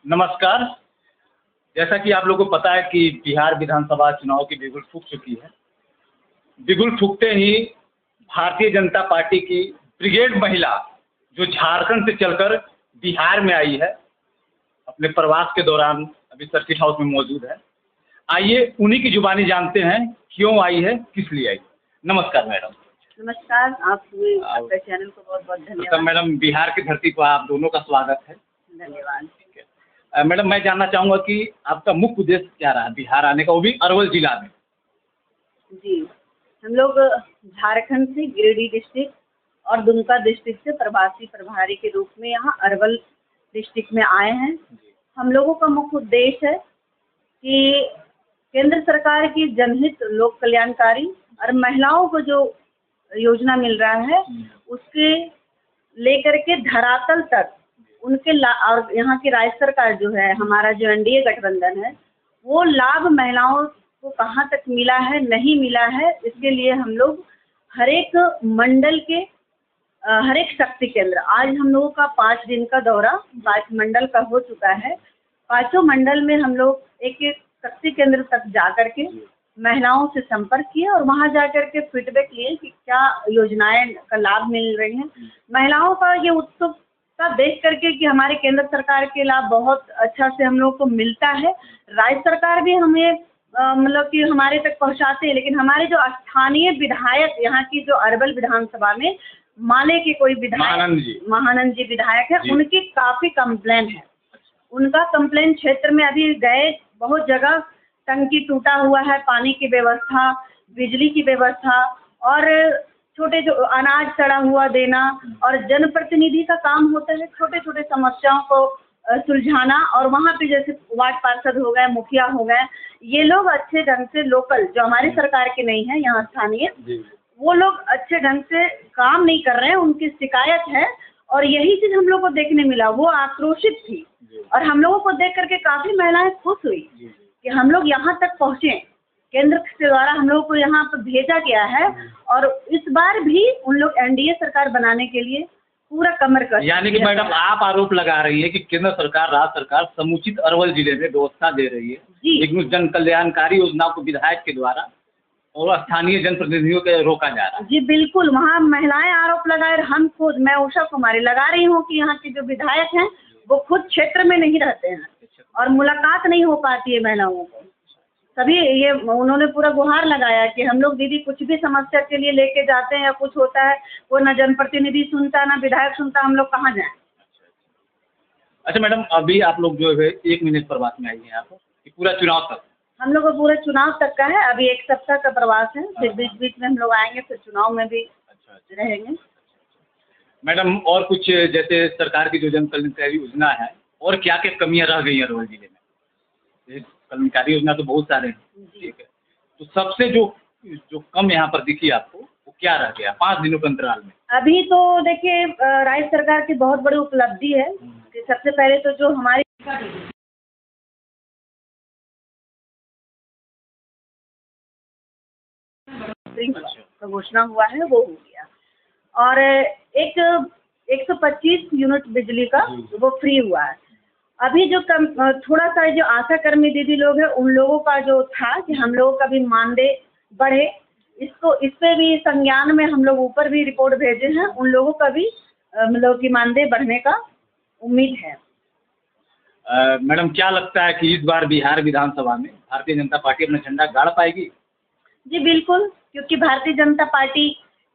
नमस्कार। जैसा कि आप लोगों को पता है कि बिहार विधानसभा चुनाव की बिगुल फूँक चुकी है। बिगुल फूँकते ही भारतीय जनता पार्टी की ब्रिगेड महिला जो झारखंड से चलकर बिहार में आई है, अपने प्रवास के दौरान अभी सर्किट हाउस में मौजूद है। आइए उन्हीं की जुबानी जानते हैं क्यों आई है, किस लिए आई। नमस्कार मैडम। नमस्कार, आपके चैनल को बहुत-बहुत धन्यवाद। मैडम, बिहार की धरती पर आप दोनों का स्वागत है। धन्यवाद। मैडम, मैं जानना चाहूँगा कि आपका मुख्य उद्देश्य क्या रहा बिहार आने का, वो भी अरवल जिला में? जी, हम लोग झारखंड से गिरिडीह डिस्ट्रिक्ट और दुमका डिस्ट्रिक्ट से प्रवासी प्रभारी के रूप में यहाँ अरवल डिस्ट्रिक्ट में आए हैं। हम लोगों का मुख्य उद्देश्य है कि केंद्र सरकार की जनहित लोक कल्याणकारी और महिलाओं को जो योजना मिल रहा है उसके लेकर के धरातल तक उनके और यहाँ की राज्य सरकार जो है, हमारा जो एनडीए गठबंधन है, वो लाभ महिलाओं को कहाँ तक मिला है, नहीं मिला है, इसके लिए हम लोग हर एक मंडल के हर एक शक्ति केंद्र, आज हम लोगों का 5 दिन का दौरा 5 मंडल का हो चुका है। 5 मंडल में हम लोग एक-एक शक्ति केंद्र तक जा कर के महिलाओं से संपर्क किए और वहाँ जा कर के फीडबैक लिए कि क्या योजनाएं का लाभ मिल रही हैं। महिलाओं का ये उत्सुकता देख करके कि हमारे केंद्र सरकार के लाभ बहुत अच्छा से हम लोग को मिलता है। राज्य सरकार भी हमें मतलब कि हमारे तक पहुँचाते हैं, लेकिन हमारे जो स्थानीय विधायक यहाँ की जो अरवल विधानसभा में माले के कोई विधायक महानंद जी विधायक है, उनकी काफ़ी कंप्लेन है। उनका कंप्लेन क्षेत्र में अभी गए, बहुत जगह टंकी टूटा हुआ है, पानी की व्यवस्था, बिजली की व्यवस्था और छोटे जो अनाज सड़ा हुआ देना और जनप्रतिनिधि का काम होता है छोटे छोटे समस्याओं को सुलझाना। और वहाँ पे जैसे वार्ड पार्षद हो गए, मुखिया हो गए, ये लोग अच्छे ढंग से लोकल जो हमारी सरकार के नहीं है यहाँ स्थानीय, वो लोग अच्छे ढंग से काम नहीं कर रहे हैं, उनकी शिकायत है। और यही चीज़ हम लोग को देखने मिला, वो आक्रोशित थी और हम लोगों को देख करके काफ़ी महिलाएं खुश हुई कि हम लोग यहाँ तक पहुँचे, केंद्र के द्वारा हम लोग को यहाँ पर भेजा गया है और इस बार भी उन लोग एनडीए सरकार बनाने के लिए पूरा कमर कस। यानी कि मैडम आप आरोप लगा रही है कि केंद्र सरकार, राज्य सरकार समुचित अरवल जिले में व्यवस्था दे रही है, लेकिन जन कल्याणकारी योजनाओं को विधायक के द्वारा और स्थानीय जनप्रतिनिधियों के रोका जा रहा है। जी बिल्कुल, वहाँ महिलाएं आरोप लगाए, हम खुद, मैं उषा कुमारी लगा रही हूँ कि यहाँ के जो विधायक हैं वो खुद क्षेत्र में नहीं रहते हैं और मुलाकात नहीं हो पाती है महिलाओं को। तभी ये उन्होंने पूरा गुहार लगाया कि हम लोग दीदी कुछ भी समस्या के लिए लेके जाते हैं या कुछ होता है, वो न जनप्रतिनिधि सुनता ना विधायक सुनता, हम लोग कहाँ जाएं। अच्छा मैडम, अभी आप लोग जो है 1 महीने प्रवास में आई हैं आप, पूरा चुनाव तक? हम लोग को पूरे चुनाव तक का है, अभी 1 सप्ताह का प्रवास है, फिर बीच बीच में हम लोग आएंगे, फिर चुनाव में भी रहेंगे। मैडम, और कुछ जैसे सरकार की जो जन कल्याणकारी योजना है, और क्या क्या कमियां रह गई अरवल जिले में? कल्याणकारी योजना तो बहुत सारे हैं, ठीक है, तो सबसे जो कम यहाँ पर दिखी आपको, वो क्या रह गया 5 दिनों के अंतराल में? अभी तो देखिए, राज्य सरकार की बहुत बड़ी उपलब्धि है कि सबसे पहले तो जो हमारी का घोषणा हुआ है वो हो गया और एक 125 यूनिट बिजली का वो फ्री हुआ है। अभी जो थोड़ा सा जो आशा कर्मी दीदी लोग हैं, उन लोगों का जो था कि हम लोगों का भी मानदेय बढ़े, इस पे भी संज्ञान में हम लोग ऊपर भी रिपोर्ट भेजे हैं, उन लोगों का भी मतलब कि मानदेय बढ़ने का उम्मीद है। मैडम, क्या लगता है कि इस बार बिहार विधानसभा में भारतीय जनता पार्टी अपना झंडा गाड़ पाएगी? जी बिल्कुल, क्योंकि भारतीय जनता पार्टी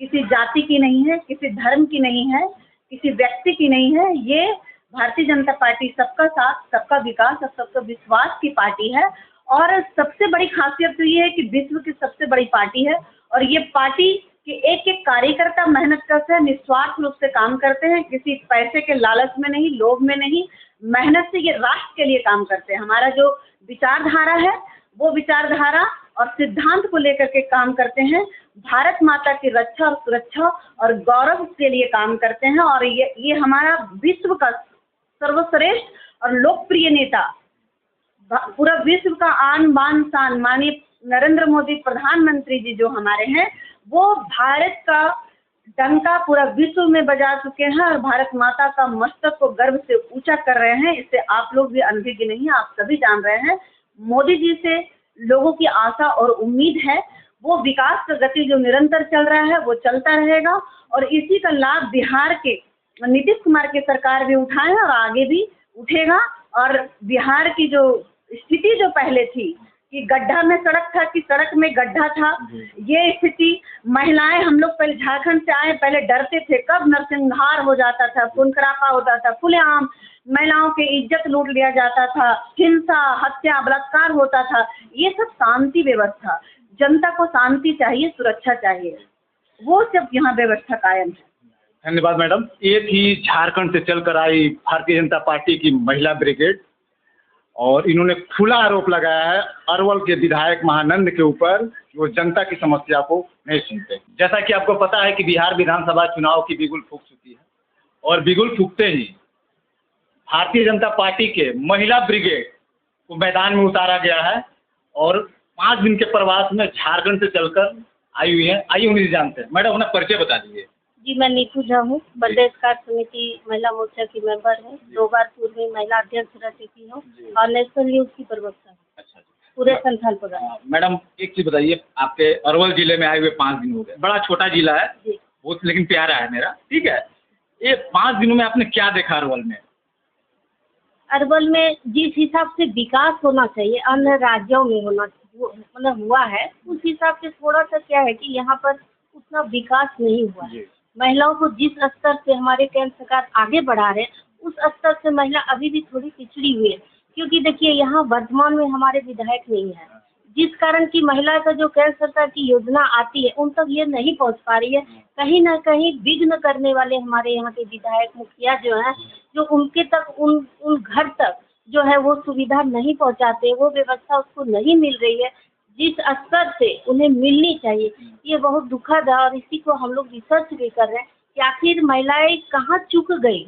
किसी जाति की नहीं है, किसी धर्म की नहीं है, किसी व्यक्ति की नहीं है। ये भारतीय जनता पार्टी सबका साथ, सबका विकास और सबका विश्वास की पार्टी है और सबसे बड़ी खासियत तो ये है कि विश्व की सबसे बड़ी पार्टी है और ये पार्टी के एक-एक कार्यकर्ता मेहनत करते हैं, निस्वार्थ रूप से काम करते हैं, किसी पैसे के लालच में नहीं, लोभ में नहीं, मेहनत से ये राष्ट्र के लिए काम करते हैं। हमारा जो विचारधारा है, वो विचारधारा और सिद्धांत को लेकर के काम करते हैं, भारत माता की रक्षा और सुरक्षा और गौरव के लिए काम करते हैं और ये हमारा विश्व का सर्वश्रेष्ठ और लोकप्रिय नेता, पूरा विश्व का आन बान शान माननीय नरेंद्र मोदी प्रधानमंत्री जी जो हमारे हैं, वो भारत का डंका पूरा विश्व में बजा चुके हैं और भारत माता का मस्तक को गर्व से ऊंचा कर रहे हैं। इससे आप लोग भी अनभिज्ञ नहीं, आप सभी जान रहे हैं। मोदी जी से लोगों की आशा और उम्मीद है। वो विकास का गति जो निरंतर चल रहा है वो चलता रहेगा और इसी का लाभ बिहार के नीतीश कुमार की सरकार भी उठाए और आगे भी उठेगा। और बिहार की जो स्थिति जो पहले थी कि गड्ढा में सड़क था कि सड़क में गड्ढा था, ये स्थिति महिलाएं, हम लोग पहले झारखंड से आए, पहले डरते थे कब नरसंहार हो जाता था, खून खराबा होता था, खुलेआम महिलाओं की इज्जत लूट लिया जाता था, हिंसा, हत्या, बलात्कार होता था। ये सब शांति व्यवस्था, जनता को शांति चाहिए, सुरक्षा चाहिए, वो सब यहाँ व्यवस्था कायम है। धन्यवाद मैडम। ये थी झारखंड से चलकर आई भारतीय जनता पार्टी की महिला ब्रिगेड और इन्होंने खुला आरोप लगाया है अरवल के विधायक महानंद के ऊपर कि वो जनता की समस्या को नहीं सुनते। जैसा कि आपको पता है कि बिहार विधानसभा चुनाव की बिगुल फूंक चुकी है और बिगुल फूंकते ही भारतीय जनता पार्टी के महिला ब्रिगेड को मैदान में उतारा गया है और 5 दिन के प्रवास में झारखंड से चलकर आई हुई है। आइए उन्हें जानते हैं। मैडम अपना परिचय बता दीजिए। जी, मैं नीतू झा हूँ, प्रदेश कार्य समिति महिला मोर्चा की मेंबर है, 2 बार पूर्व में महिला अध्यक्ष रह चुकी हूँ और नेशनल न्यूज की प्रवक्ता हूँ। अच्छा पूरे संथाल प्रोग्राम। मैडम एक चीज बताइए, आपके अरवल जिले में आए हुए 5 दिन हो गए, बड़ा छोटा जिला है बहुत लेकिन प्यारा है मेरा, ठीक है। ये 5 दिनों में आपने क्या देखा अरवल में? अरवल में जिस हिसाब से विकास होना चाहिए अन्य राज्यों में होना मतलब हुआ है, उस हिसाब से थोड़ा सा क्या है कि यहाँ पर उतना विकास नहीं हुआ है। महिलाओं को जिस स्तर से हमारे केंद्र सरकार आगे बढ़ा रहे हैं, उस स्तर से महिला अभी भी थोड़ी पिछड़ी हुई है। क्योंकि देखिए यहाँ वर्तमान में हमारे विधायक नहीं है, जिस कारण की महिला का जो केंद्र सरकार की योजना आती है उन तक ये नहीं पहुँच पा रही है। कहीं ना कहीं विघ्न करने वाले हमारे यहाँ के विधायक मुखिया जो हैं, जो उनके तक उन घर तक जो है वो सुविधा नहीं पहुँचाते, वो व्यवस्था उसको नहीं मिल रही है जिस स्तर से उन्हें मिलनी चाहिए। ये बहुत दुखद है और इसी को हम लोग रिसर्च भी कर रहे हैं कि आखिर महिलाएं कहाँ चूक गई,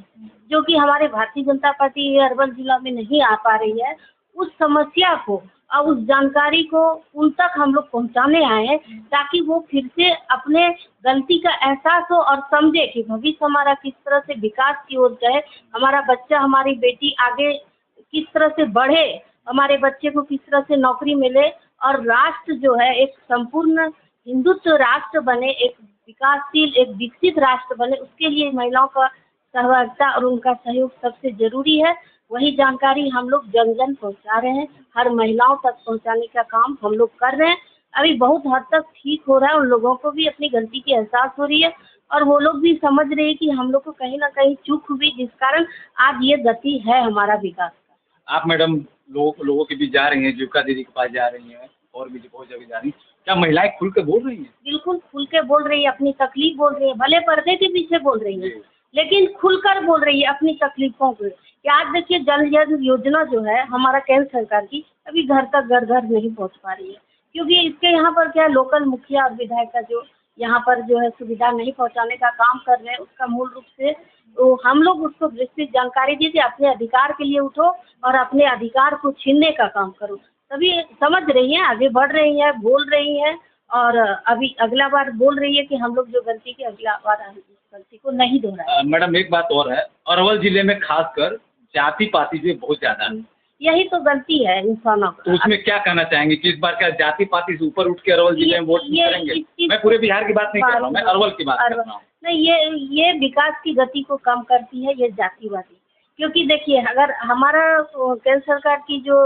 जो कि हमारे भारतीय जनता पार्टी अरवल जिला में नहीं आ पा रही है। उस समस्या को और उस जानकारी को उन तक हम लोग पहुंचाने आए हैं ताकि वो फिर से अपने गलती का एहसास हो और समझे कि भविष्य हमारा किस तरह से विकास की ओर जाए, हमारा बच्चा हमारी बेटी आगे किस तरह से बढ़े, हमारे बच्चे को किस तरह से नौकरी मिले और राष्ट्र जो है एक संपूर्ण हिंदुत्व राष्ट्र बने, एक विकासशील, एक विकसित राष्ट्र बने। उसके लिए महिलाओं का सहभागिता और उनका सहयोग सबसे जरूरी है। वही जानकारी हम लोग जन जन पहुंचा रहे हैं, हर महिलाओं तक पहुंचाने का काम हम लोग कर रहे हैं। अभी बहुत हद तक ठीक हो रहा है, उन लोगों को भी अपनी गलती की एहसास हो रही है और वो लोग भी समझ रहे हैं कि हम लोग को कहीं ना कहीं चूक हुई, जिस कारण आज ये गति है हमारा विकास का। आप मैडम लोगों के बीच जा रही हैं, जीविका दीदी के पास जा रही हैं और भी बहुत जगह जा रही हैं, क्या महिलाएं खुल के बोल रही हैं? बिल्कुल खुल के बोल रही है, अपनी तकलीफ बोल रही है, भले पर्दे के पीछे बोल रही है लेकिन खुलकर बोल रही है अपनी तकलीफों को। कि आज देखिए जल जीवन योजना जो है हमारा केंद्र सरकार की, अभी घर तक घर नहीं पहुंच पा रही है क्योंकि इसके यहाँ पर क्या लोकल मुखिया और विधायक का जो यहाँ पर जो है सुविधा नहीं पहुँचाने का काम कर रहे हैं। उसका मूल रूप से तो हम लोग उसको विस्तृत जानकारी दी थी, अपने अधिकार के लिए उठो और अपने अधिकार को छीनने का काम करो। तभी समझ रही हैं, आगे बढ़ रही हैं, बोल रही हैं और अभी अगला बार बोल रही है कि हम लोग जो गलती की अगला बार गलती को नहीं दोहराए। मैडम एक बात और है, अरवल जिले में खासकर जाति पाति जो बहुत ज्यादा है, यही तो गलती है इंसानों तो उसमें क्या कहना चाहेंगे कि इस बार क्या जाति पाति से ऊपर उठ के अरवल जिले में वोट करेंगे? मैं पूरे बिहार की बात नहीं कर रहा हूँ, मैं अरवल की बात कर रहा हूँ। नहीं, ये विकास की गति को कम करती है ये जातिवादी। क्योंकि देखिए अगर हमारा केंद्र सरकार की जो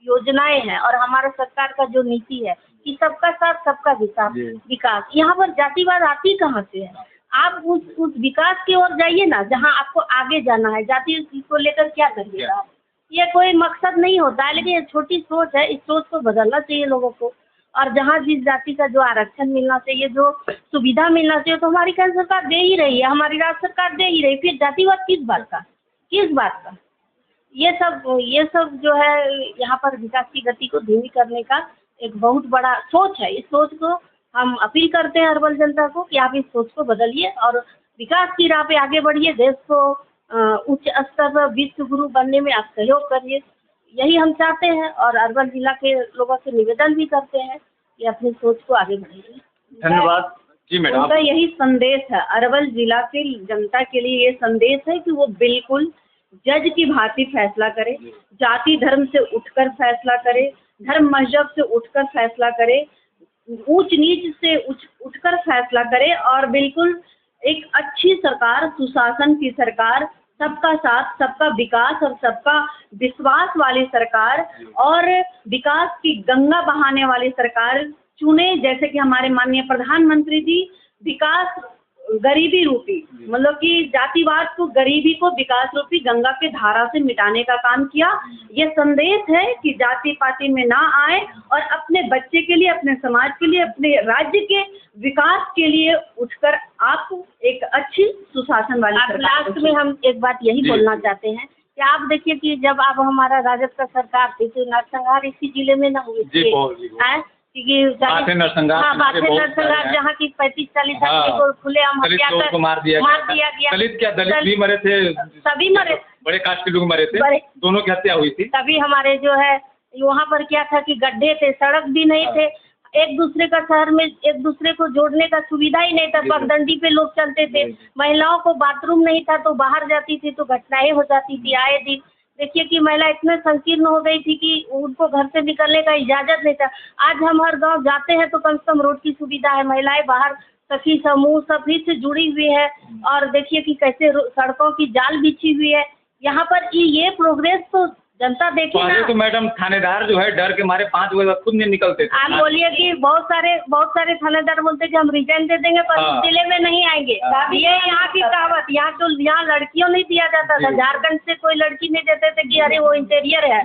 योजनाएं हैं और हमारा सरकार का जो नीति है कि सबका साथ सबका विकास, यहाँ पर जातिवाद आती कहाँ से है? आप उस विकास की ओर जाइए ना जहाँ आपको आगे जाना है। जाति को लेकर क्या करिएगा आप? ये कोई मकसद नहीं होता है, लेकिन ये छोटी सोच है, इस सोच को बदलना चाहिए लोगों को। और जहाँ जिस जाति का जो आरक्षण मिलना चाहिए, जो सुविधा मिलना चाहिए, तो हमारी केंद्र सरकार दे ही रही है, हमारी राज्य सरकार दे ही रही। फिर जातिवाद किस बात का? ये सब जो है यहाँ पर विकास की गति को धीमी करने का एक बहुत बड़ा सोच है। इस सोच को हम अपील करते हैं अरवल जनता को कि आप इस सोच को बदलिए और विकास की राह पे आगे बढ़िए, देश को उच्च स्तर पर विश्व गुरु बनने में आप सहयोग करिए। यही हम चाहते हैं और अरवल जिला के लोगों से निवेदन भी करते हैं कि अपनी सोच को आगे बढ़ाइए। धन्यवाद। जी मैडम। उनका यही संदेश है, अरवल जिला के जनता के लिए ये संदेश है कि वो बिल्कुल जज की भांति फैसला करे, जाति धर्म से उठकर फैसला करे, धर्म मजहब से उठकर फैसला करे, ऊंच नीच से उठकर फैसला करे और बिल्कुल एक अच्छी सरकार, सुशासन की सरकार, सबका साथ, सबका विकास और सबका विश्वास वाली सरकार और विकास की गंगा बहाने वाली सरकार चुने। जैसे कि हमारे माननीय प्रधानमंत्री जी विकास गरीबी रूपी, मतलब कि जातिवाद को, गरीबी को विकास रूपी गंगा के धारा से मिटाने का काम किया। ये संदेश है कि जाति पाति में ना आए और अपने बच्चे के लिए, अपने समाज के लिए, अपने राज्य के विकास के लिए उठकर आप एक अच्छी सुशासन वाली सरकार। लास्ट में हम एक बात यही बोलना चाहते हैं कि आप देखिए कि जब आप हमारा राजद का सरकार थी तो नरसंहार इसी जिले में न हुई थी, बाथे नरसंहार जहाँ की 35-40 आदमी को खुलेआम हत्या कर मार दिया गया। दलित क्या, दलित भी मरे थे, सभी मरे, बड़े कास्ट के लोग मरे थे, दोनों की हत्या हुई थी। तभी हमारे जो है वहाँ पर क्या था कि गड्ढे थे, सड़क भी नहीं थे, एक दूसरे का शहर में एक दूसरे को जोड़ने का सुविधा ही नहीं था, पगडंडी पे लोग चलते थे, महिलाओं को बाथरूम नहीं था तो बाहर जाती थी तो घटनाएं हो जाती थी आए दिन। देखिए कि महिला इतने संकीर्ण हो गई थी कि उनको घर से निकलने का इजाज़त नहीं था। आज हम हर गांव जाते हैं तो कम से कम रोड की सुविधा है, महिलाएं बाहर सखी समूह सभी से जुड़ी हुई है और देखिए कि कैसे सड़कों की जाल बिछी हुई है। यहाँ पर ये प्रोग्रेस तो जनता देखी ना। तो मैडम थानेदार जो है डर के मारे 5 बजे खुद नहीं निकलते थे। आप बोलिए कि बहुत सारे थानेदार बोलते कि हम रिजाइन दे देंगे पर जिले में नहीं आएंगे। ये यहाँ की कहावत, यहाँ लड़कियों नहीं दिया जाता था, झारखंड से कोई लड़की नहीं देते थे कि अरे वो इंटीरियर है।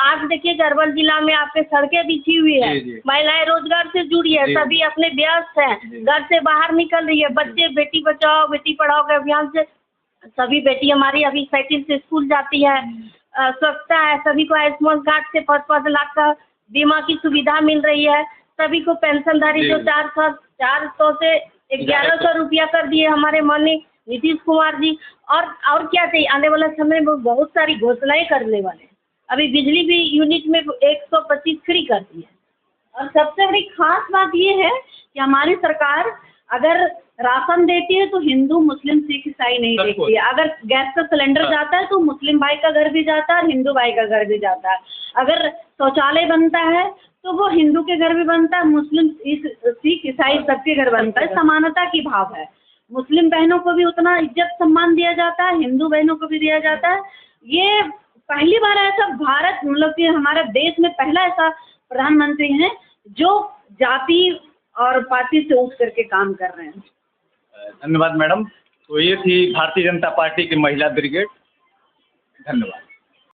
आज देखिए अरवल जिला में आपके सड़कें बिछी हुई है, महिलाएं रोजगार से जुड़ी है, सभी अपने व्यस्त है, घर से बाहर निकल रही है, बच्चे बेटी बचाओ बेटी पढ़ाओ के अभियान से सभी बेटी हमारी अभी साइकिल से स्कूल जाती है, स्वच्छता है, सभी को आयुष्मान कार्ड से 5-5 लाख का बीमा की सुविधा मिल रही है, सभी को पेंशनधारी जो 400 से 1100 रुपया कर दिए हमारे माननीय नीतीश कुमार जी। और क्या चाहिए, आने वाला समय में बहुत सारी घोषणाएं करने वाले हैं। अभी बिजली भी यूनिट में 125 फ्री कर दी है। और सबसे बड़ी खास बात ये है कि हमारी सरकार अगर राशन देती है तो हिंदू मुस्लिम सिख ईसाई नहीं देखती है। अगर गैस का सिलेंडर जाता है तो मुस्लिम भाई का घर भी जाता है और हिंदू भाई का घर भी जाता है। अगर शौचालय बनता है तो वो हिंदू के घर भी बनता है, मुस्लिम सिख ईसाई सबके घर बनता है। समानता की भाव है, मुस्लिम बहनों को भी उतना इज्जत सम्मान दिया जाता है, हिंदू बहनों को भी दिया जाता है। ये पहली बार ऐसा भारत, मतलब कि हमारे देश में पहला ऐसा प्रधानमंत्री है जो जाति और पार्टी से उठ करके काम कर रहे हैं। धन्यवाद मैडम। तो ये थी भारतीय जनता पार्टी की महिला ब्रिगेड। धन्यवाद।